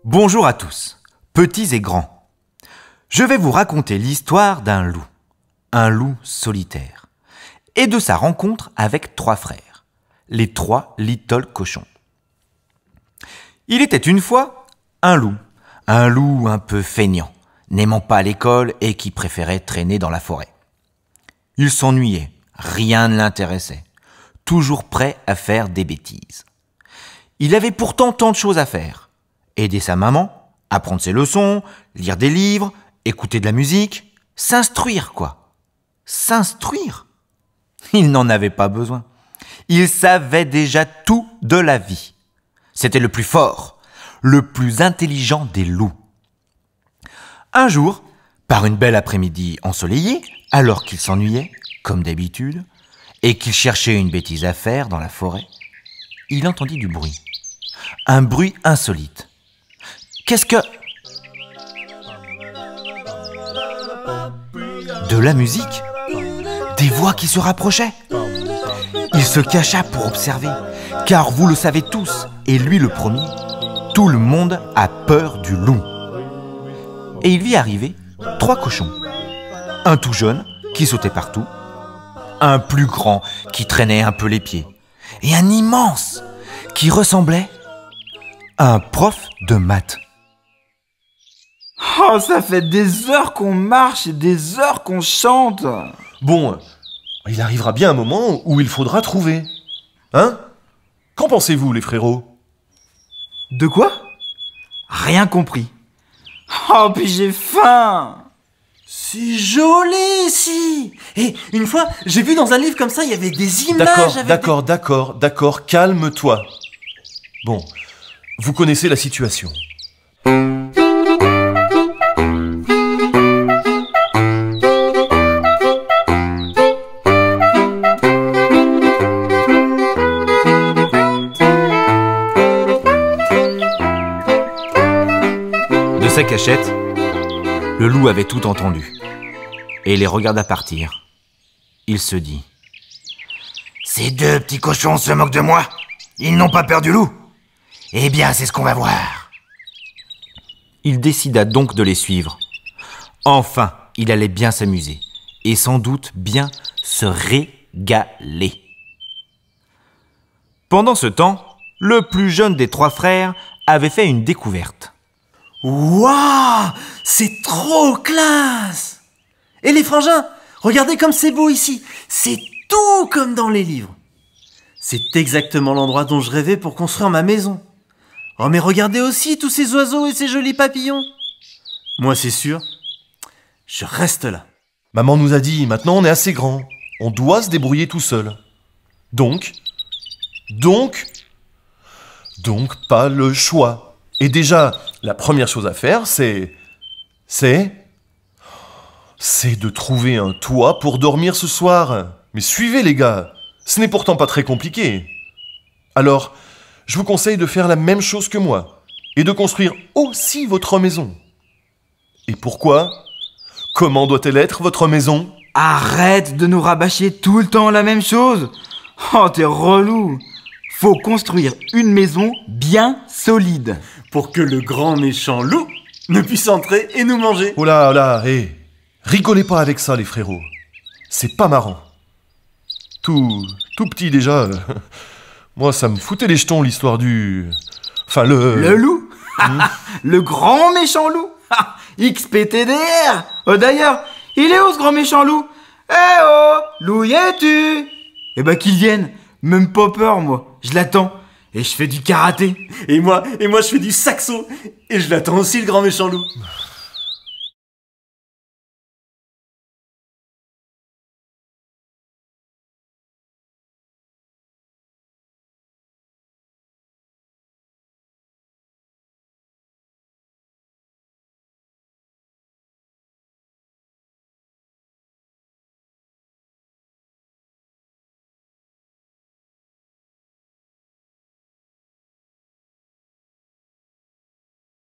Bonjour à tous, petits et grands. Je vais vous raconter l'histoire d'un loup solitaire, et de sa rencontre avec 3 frères, les 3 Little Cochons. Il était une fois un loup un peu feignant, n'aimant pas l'école et qui préférait traîner dans la forêt. Il s'ennuyait, rien ne l'intéressait, toujours prêt à faire des bêtises. Il avait pourtant tant de choses à faire. Aider sa maman, apprendre ses leçons, lire des livres, écouter de la musique, s'instruire quoi. S'instruire ? Il n'en avait pas besoin. Il savait déjà tout de la vie. C'était le plus fort, le plus intelligent des loups. Un jour, par une belle après-midi ensoleillée, alors qu'il s'ennuyait, comme d'habitude, et qu'il cherchait une bêtise à faire dans la forêt, il entendit du bruit. Un bruit insolite. Qu'est-ce que... De la musique ? Des voix qui se rapprochaient ? Il se cacha pour observer, car vous le savez tous, et lui le premier, tout le monde a peur du loup. Et il vit arriver 3 cochons. Un tout jeune, qui sautait partout, un plus grand, qui traînait un peu les pieds, et un immense, qui ressemblait à un prof de maths. Oh, ça fait des heures qu'on marche et des heures qu'on chante. Bon, il arrivera bien un moment où il faudra trouver. Hein ? Qu'en pensez-vous, les frérots ? De quoi ? Rien compris. Oh, puis j'ai faim. C'est joli ici. Et une fois, j'ai vu dans un livre comme ça, il y avait des images D'accord, calme-toi. Bon, vous connaissez la situation. De sa cachette, le loup avait tout entendu et les regarda partir. Il se dit : Ces 2 petits cochons se moquent de moi. Ils n'ont pas peur du loup. Eh bien, c'est ce qu'on va voir. Il décida donc de les suivre. Enfin, il allait bien s'amuser et sans doute bien se régaler. Pendant ce temps, le plus jeune des 3 frères avait fait une découverte. Waouh, c'est trop classe. Et les frangins, regardez comme c'est beau ici. C'est tout comme dans les livres. C'est exactement l'endroit dont je rêvais pour construire ma maison. Oh, mais regardez aussi tous ces oiseaux et ces jolis papillons. Moi, c'est sûr, je reste là. Maman nous a dit, maintenant on est assez grand. On doit se débrouiller tout seul. Donc, pas le choix. Et déjà, la première chose à faire, c'est de trouver un toit pour dormir ce soir. Mais suivez les gars, ce n'est pourtant pas très compliqué. Alors, je vous conseille de faire la même chose que moi et de construire aussi votre maison. Et pourquoi ? Comment doit-elle être votre maison ? Arrête de nous rabâcher tout le temps la même chose. Oh, t'es relou. Faut construire une maison bien solide. Pour que le grand méchant loup ne puisse entrer et nous manger. Oh là, hé, rigolez pas avec ça les frérots. C'est pas marrant. Tout petit déjà, moi ça me foutait les jetons l'histoire du... Enfin Le loup. Le grand méchant loup. XPTDR. D'ailleurs, il est où ce grand méchant loup ? Eh oh, loup y es-tu ? Eh ben qu'il vienne, même pas peur moi, je l'attends. Et je fais du karaté. Et moi je fais du saxo. Et je l'attends aussi le grand méchant loup.